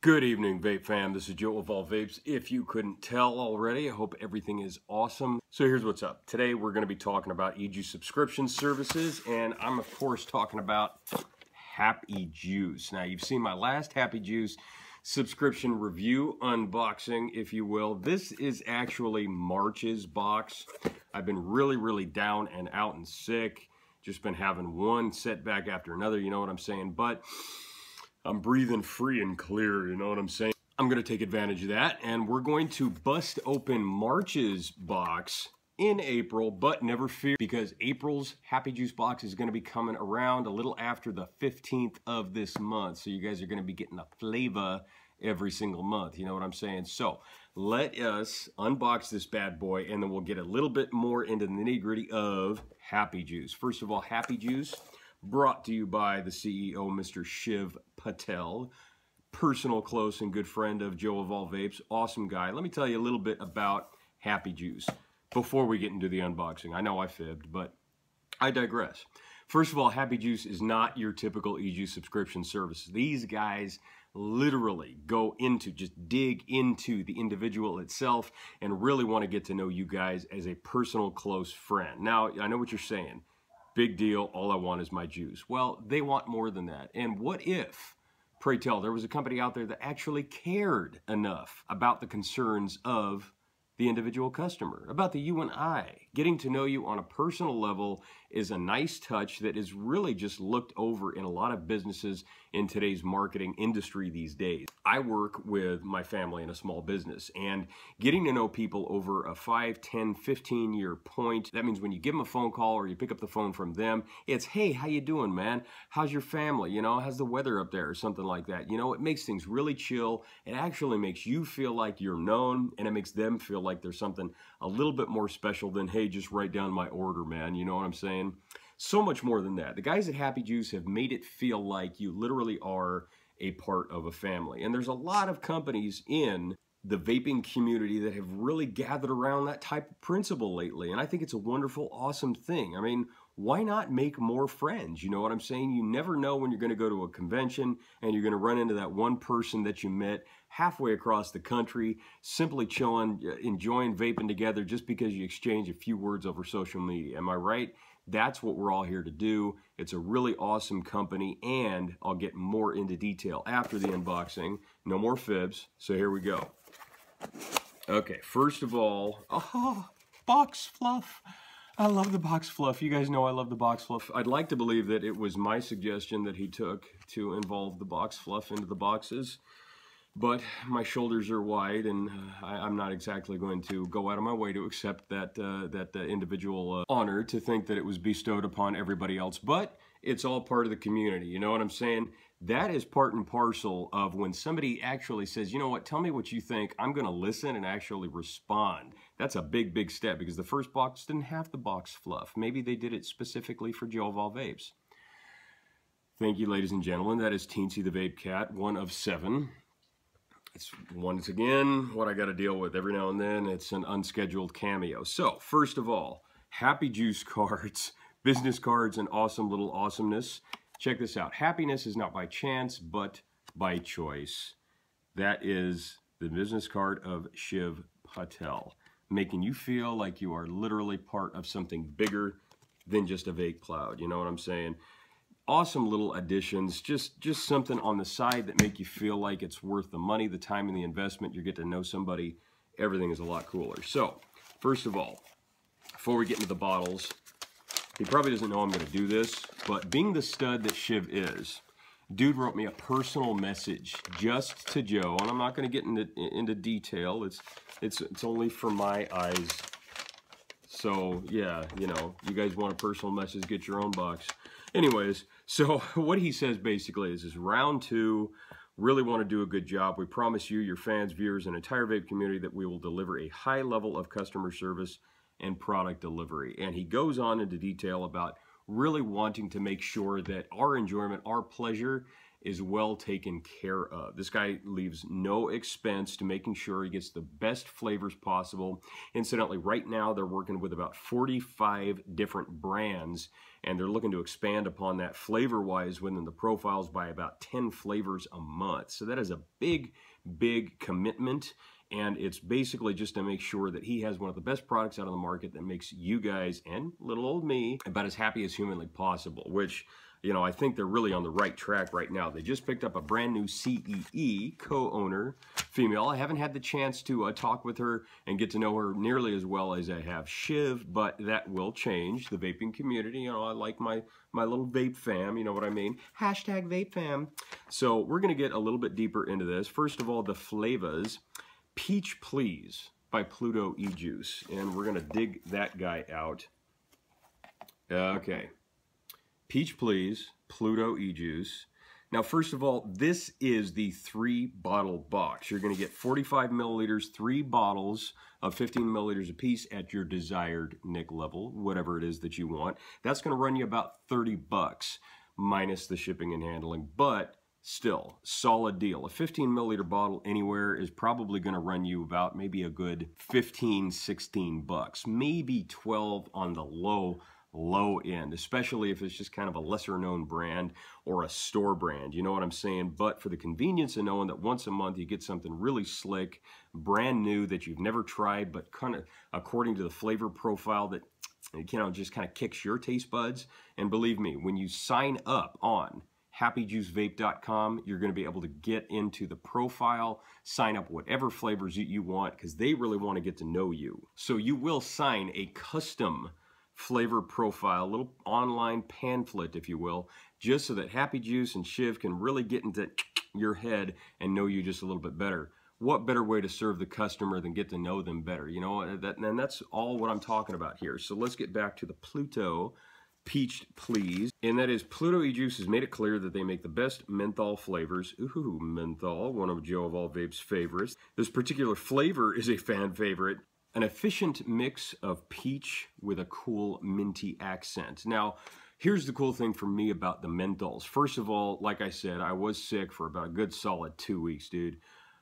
Good evening, Vape fam. This is Joe of All Vapes. If you couldn't tell already, I hope everything is awesome. So here's what's up. Today we're going to be talking about e-juice subscription services, and I'm of course talking about Happ-e-juice. Now you've seen my last Happejuice subscription review unboxing, if you will. This is actually March's box. I've been really down and out and sick. Just been having one setback after another, you know what I'm saying? But I'm breathing free and clear, you know what I'm saying? I'm going to take advantage of that, and we're going to bust open March's box in April, but never fear, because April's Happejuice box is going to be coming around a little after the 15th of this month. So you guys are going to be getting a flavor every single month, you know what I'm saying? So let us unbox this bad boy, and then we'll get a little bit more into the nitty-gritty of Happejuice. First of all, Happejuice, brought to you by the CEO, Mr. Shiv Patel, personal, close, and good friend of Joe of All Vapes. Awesome guy. Let me tell you a little bit about Happejuice before we get into the unboxing. I know I fibbed, but I digress. First of all, Happejuice is not your typical e-juice subscription service. These guys literally dig into the individual itself and really want to get to know you guys as a personal, close friend. Now, I know what you're saying. Big deal, all I want is my juice. Well, they want more than that. And what if, pray tell, there was a company out there that actually cared enough about the concerns of the individual customer, about the you and I? Getting to know you on a personal level is a nice touch that is really just looked over in a lot of businesses in today's marketing industry these days. I work with my family in a small business, and getting to know people over a 5, 10, 15-year point, that means when you give them a phone call or you pick up the phone from them, it's, hey, how you doing, man? How's your family? You know, how's the weather up there or something like that? You know, it makes things really chill. It actually makes you feel like you're known, and it makes them feel like there's something a little bit more special than, hey, just write down my order, man. You know what I'm saying? So much more than that. The guys at Happejuice have made it feel like you literally are a part of a family. And there's a lot of companies in the vaping community that have really gathered around that type of principle lately. And I think it's a wonderful, awesome thing. I mean, why not make more friends? You know what I'm saying? You never know when you're going to go to a convention and you're going to run into that one person that you met halfway across the country, simply chilling, enjoying vaping together just because you exchange a few words over social media. Am I right? That's what we're all here to do. It's a really awesome company, and I'll get more into detail after the unboxing. No more fibs, so here we go. Okay, first of all, box fluff. I love the box fluff. You guys know I love the box fluff. I'd like to believe that it was my suggestion that he took to involve the box fluff into the boxes, but my shoulders are wide, and I'm not exactly going to go out of my way to accept that individual honor to think that it was bestowed upon everybody else. But it's all part of the community, you know what I'm saying? That is part and parcel of when somebody actually says, you know what, tell me what you think. I'm going to listen and actually respond. That's a big step, because the first box didn't have the box fluff. Maybe they did it specifically for Joe of All Vapes. Thank you, ladies and gentlemen. That is Teensy the Vape Cat, one of 7. It's once again what I got to deal with every now and then. It's an unscheduled cameo. So, first of all, Happejuice cards, business cards, and awesome little awesomeness. Check this out. Happiness is not by chance, but by choice. That is the business card of Shiv Patel, making you feel like you are literally part of something bigger than just a vape cloud. You know what I'm saying? Awesome little additions, just something on the side that make you feel like it's worth the money, the time, and the investment. You get to know somebody. Everything is a lot cooler. So, first of all, before we get into the bottles, he probably doesn't know I'm going to do this, but being the stud that Shiv is, dude wrote me a personal message just to Joe, and I'm not going to get into detail. It's only for my eyes. So, yeah, you know, you guys want a personal message, get your own box. Anyways, so what he says basically is round 2, really want to do a good job. We promise you, your fans, viewers, and entire vape community that we will deliver a high level of customer service and product delivery. And he goes on into detail about really wanting to make sure that our enjoyment, our pleasure, is well taken care of. This guy leaves no expense to making sure he gets the best flavors possible. Incidentally, right now they're working with about 45 different brands, and they're looking to expand upon that flavor-wise within the profiles by about 10 flavors a month. So that is a big, big commitment, and it's basically just to make sure that he has one of the best products out on the market that makes you guys and little old me about as happy as humanly possible, which, you know, I think they're really on the right track right now. They just picked up a brand new CEE, co-owner, female. I haven't had the chance to talk with her and get to know her nearly as well as I have Shiv, but that will change. The vaping community, you know, I like my little vape fam, you know what I mean? Hashtag vape fam. So we're going to get a little bit deeper into this. First of all, the flavors. Peach Please by Pluto E-Juice, and we're going to dig that guy out. Okay. Peach Please, Pluto E-Juice. Now, first of all, this is the 3-bottle box. You're going to get 45 milliliters, 3 bottles of 15 milliliters apiece at your desired nic level, whatever it is that you want. That's going to run you about 30 bucks minus the shipping and handling, but still, solid deal. A 15 milliliter bottle anywhere is probably going to run you about maybe a good 15, 16 bucks, maybe 12 on the low end, especially if it's just kind of a lesser known brand or a store brand, you know what I'm saying? But for the convenience of knowing that once a month you get something really slick, brand new that you've never tried, but kind of according to the flavor profile that, you know, just kind of kicks your taste buds. And believe me, when you sign up on Happ-e-juice-vape.com, you're going to be able to get into the profile, sign up whatever flavors you want, because they really want to get to know you. So you will sign a custom flavor profile, a little online pamphlet, if you will, just so that Happejuice and Shiv can really get into your head and know you just a little bit better. What better way to serve the customer than get to know them better? You know, and that's all what I'm talking about here. So let's get back to the Pluto Peach Please. And that is, Pluto E-Juice has made it clear that they make the best menthol flavors. Ooh, menthol, one of Joe of all Vapes' favorites. This particular flavor is a fan favorite. An efficient mix of peach with a cool minty accent. Now, here's the cool thing for me about the menthols. First of all, like I said, I was sick for about a good solid 2 weeks, dude.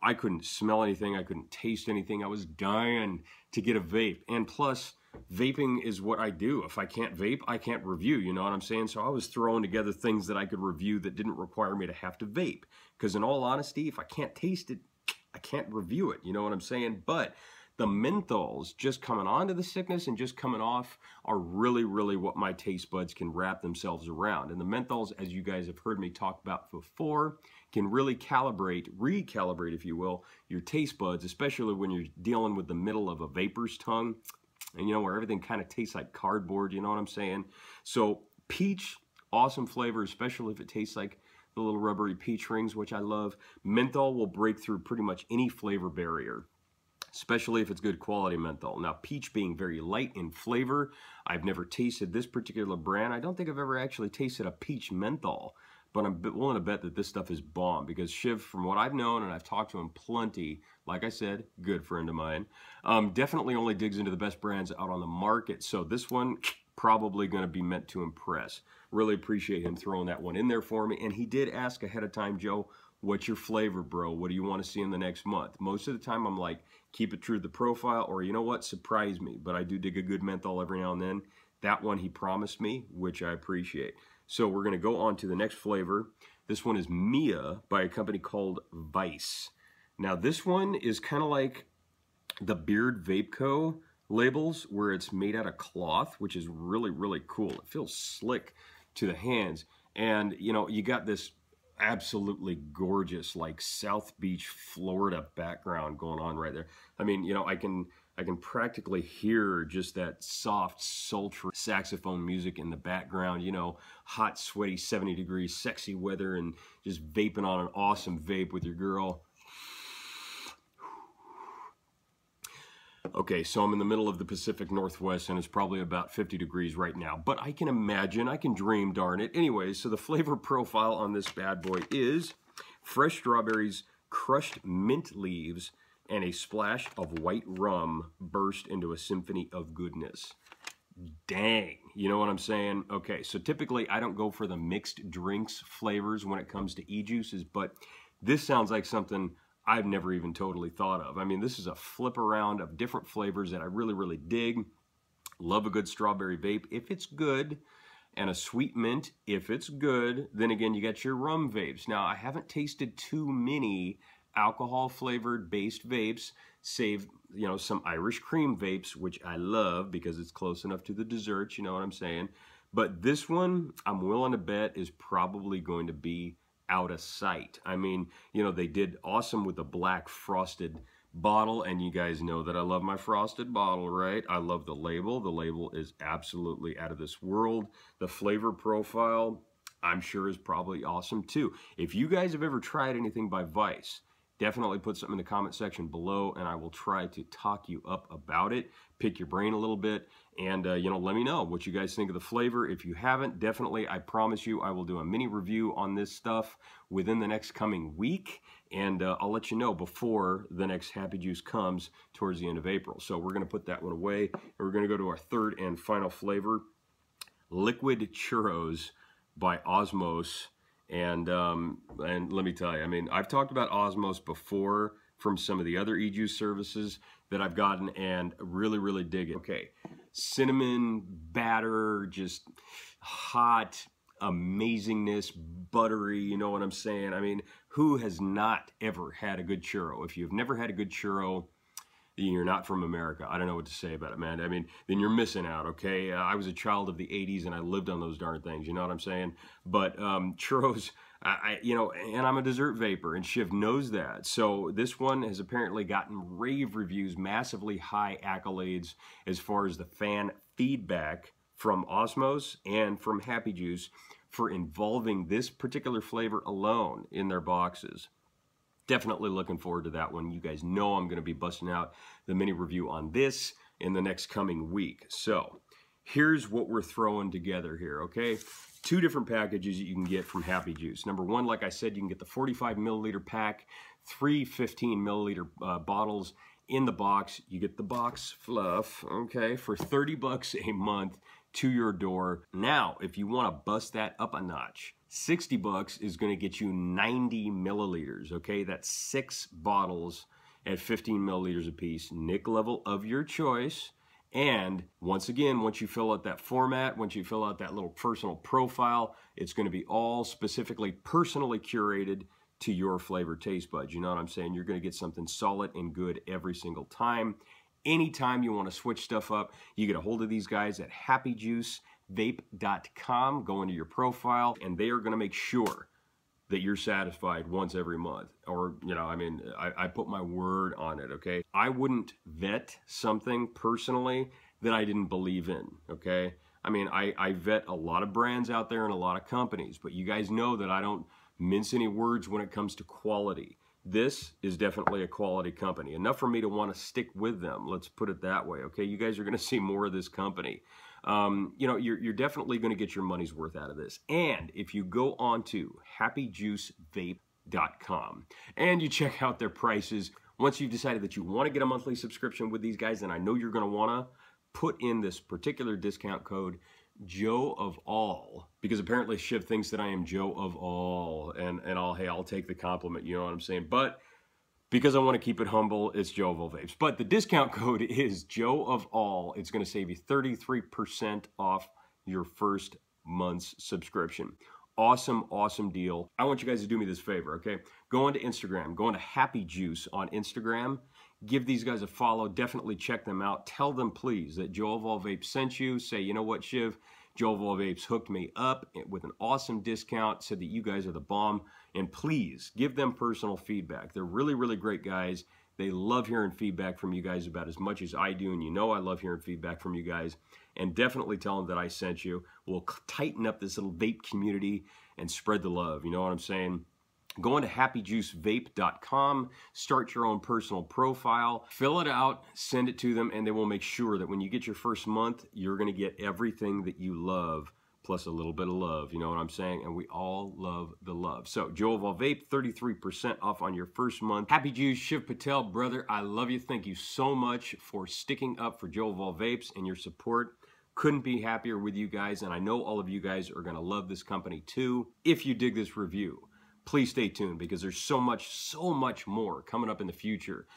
I couldn't smell anything. I couldn't taste anything. I was dying to get a vape. And plus, vaping is what I do. If I can't vape, I can't review, you know what I'm saying? So I was throwing together things that I could review that didn't require me to have to vape. Because in all honesty, if I can't taste it, I can't review it, you know what I'm saying? But the menthols just coming onto the sickness and just coming off are really, really what my taste buds can wrap themselves around. And the menthols, as you guys have heard me talk about before, can really recalibrate, if you will, your taste buds, especially when you're dealing with the middle of a vapor's tongue, and you know, where everything kind of tastes like cardboard, you know what I'm saying? So peach, awesome flavor, especially if it tastes like the little rubbery peach rings, which I love. Menthol will break through pretty much any flavor barrier, especially if it's good quality menthol. Now, peach being very light in flavor, I've never tasted this particular brand. I don't think I've ever actually tasted a peach menthol, but I'm willing to bet that this stuff is bomb, because Shiv, from what I've known, and I've talked to him plenty, like I said, good friend of mine, definitely only digs into the best brands out on the market. So this one, probably going to be meant to impress. Really appreciate him throwing that one in there for me. And he did ask ahead of time, Joe, what's your flavor, bro? What do you want to see in the next month? Most of the time, I'm like, keep it true to the profile, or you know what, surprise me. But I do dig a good menthol every now and then. That one he promised me, which I appreciate. So we're going to go on to the next flavor. This one is Mia by a company called Vice. Now this one is kind of like the Beard Vape Co. labels, where it's made out of cloth, which is really, really cool. It feels slick to the hands. And you know, you got this absolutely gorgeous, like South Beach, Florida background going on right there. I mean, you know, I can practically hear just that soft, sultry saxophone music in the background, you know, hot, sweaty, 70 degrees, sexy weather, and just vaping on an awesome vape with your girl. Okay, so I'm in the middle of the Pacific Northwest, and it's probably about 50 degrees right now. But I can imagine, I can dream, darn it. Anyway, so the flavor profile on this bad boy is fresh strawberries, crushed mint leaves, and a splash of white rum burst into a symphony of goodness. dang, you know what I'm saying? Okay, so typically I don't go for the mixed drinks flavors when it comes to e-juices, but this sounds like something I've never even totally thought of. I mean, this is a flip around of different flavors that I really, really dig. Love a good strawberry vape if it's good, and a sweet mint if it's good. Then again, you got your rum vapes. Now, I haven't tasted too many alcohol flavored based vapes, save, you know, some Irish cream vapes, which I love because it's close enough to the desserts, you know what I'm saying? But this one, I'm willing to bet, is probably going to be out of sight. I mean, you know, they did awesome with the black frosted bottle, and you guys know that I love my frosted bottle, right? I love the label. The label is absolutely out of this world. The flavor profile, I'm sure, is probably awesome too. If you guys have ever tried anything by Vice, definitely put something in the comment section below, and I will try to talk you up about it, pick your brain a little bit, and you know, let me know what you guys think of the flavor. If you haven't, definitely, I promise you, I will do a mini review on this stuff within the next coming week, and I'll let you know before the next Happejuice comes towards the end of April. So we're going to put that one away, and we're going to go to our third and final flavor, Liquid Churros by Osmos. And let me tell you, I mean, I've talked about Osmos before from some of the other e-juice services that I've gotten, and really, really dig it. Okay, cinnamon batter, just hot amazingness, buttery, you know what I'm saying? I mean, who has not ever had a good churro? If you've never had a good churro, you're not from America. I don't know what to say about it, man. I mean, then you're missing out, okay? I was a child of the 80s, and I lived on those darn things, you know what I'm saying? But churros, you know, and I'm a dessert vapor, and Shiv knows that. So this one has apparently gotten rave reviews, massively high accolades as far as the fan feedback from Osmos and from Happ-e-juice for involving this particular flavor alone in their boxes. Definitely looking forward to that one. You guys know I'm going to be busting out the mini review on this in the next coming week. So here's what we're throwing together here, okay? Two different packages that you can get from Happ-e-juice. Number one, like I said, you can get the 45 milliliter pack, 3 15 milliliter bottles in the box. You get the box fluff, okay, for 30 bucks a month to your door. Now, if you want to bust that up a notch, 60 bucks is going to get you 90 milliliters, okay? That's 6 bottles at 15 milliliters a piece, nic level of your choice. And once again, once you fill out that format, once you fill out that little personal profile, it's going to be all specifically personally curated to your flavor taste buds. You know what I'm saying? You're going to get something solid and good every single time. Anytime you want to switch stuff up, you get a hold of these guys at Happ-e-juice-vape.com. Go into your profile, and they are going to make sure that you're satisfied once every month. Or, you know, I mean, I put my word on it, okay? I wouldn't vet something personally that I didn't believe in, okay? I mean, I vet a lot of brands out there and a lot of companies, but you guys know that I don't mince any words when it comes to quality. This is definitely a quality company. Enough for me to want to stick with them. Let's put it that way, okay? You guys are going to see more of this company. You know, you're definitely going to get your money's worth out of this. And if you go on to Happ-e-juice-vape.com and you check out their prices, once you've decided that you want to get a monthly subscription with these guys, then I know you're going to want to put in this particular discount code, Joe of All, because apparently Shiv thinks that I am Joe of All, and I'll take the compliment, you know what I'm saying? But because I want to keep it humble, it's Joe of All Vapes. But the discount code is Joe of All. It's going to save you 33% off your first month's subscription. Awesome, awesome deal. I want you guys to do me this favor, okay? Go on to Instagram. Go on to Happ-e-juice on Instagram. Give these guys a follow. Definitely check them out. Tell them, please, that Joe of All Vapes sent you. Say, you know what, Shiv? Joe of All Vapes hooked me up with an awesome discount, said that you guys are the bomb. And please, give them personal feedback. They're really, really great guys. They love hearing feedback from you guys about as much as I do, and you know I love hearing feedback from you guys. And definitely tell them that I sent you. We'll tighten up this little vape community and spread the love. You know what I'm saying? Go on to Happyjuicevape.com, start your own personal profile, fill it out, send it to them, and they will make sure that when you get your first month, you're going to get everything that you love, plus a little bit of love, you know what I'm saying? And we all love the love. So, Joe of All Vape, 33% off on your first month. Happ-e-juice, Shiv Patel, brother, I love you. Thank you so much for sticking up for Joe of All Vapes and your support. Couldn't be happier with you guys, and I know all of you guys are going to love this company too. If you dig this review, please stay tuned because there's so much more coming up in the future.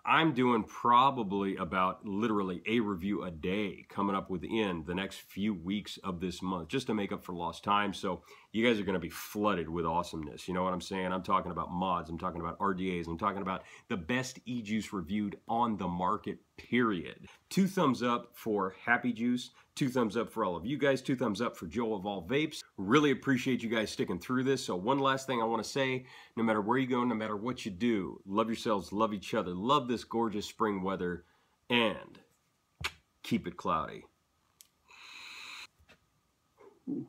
I'm doing probably about literally a review a day coming up within the next few weeks of this month just to make up for lost time. So you guys are going to be flooded with awesomeness. You know what I'm saying? I'm talking about mods. I'm talking about RDAs. I'm talking about the best e-juice reviewed on the market, period. 2 thumbs up for Happejuice. 2 thumbs up for all of you guys. 2 thumbs up for Joe of all vapes. Really appreciate you guys sticking through this. So one last thing I want to say, no matter where you go, no matter what you do, love yourselves, love each other, love this gorgeous spring weather, and keep it cloudy. Ooh.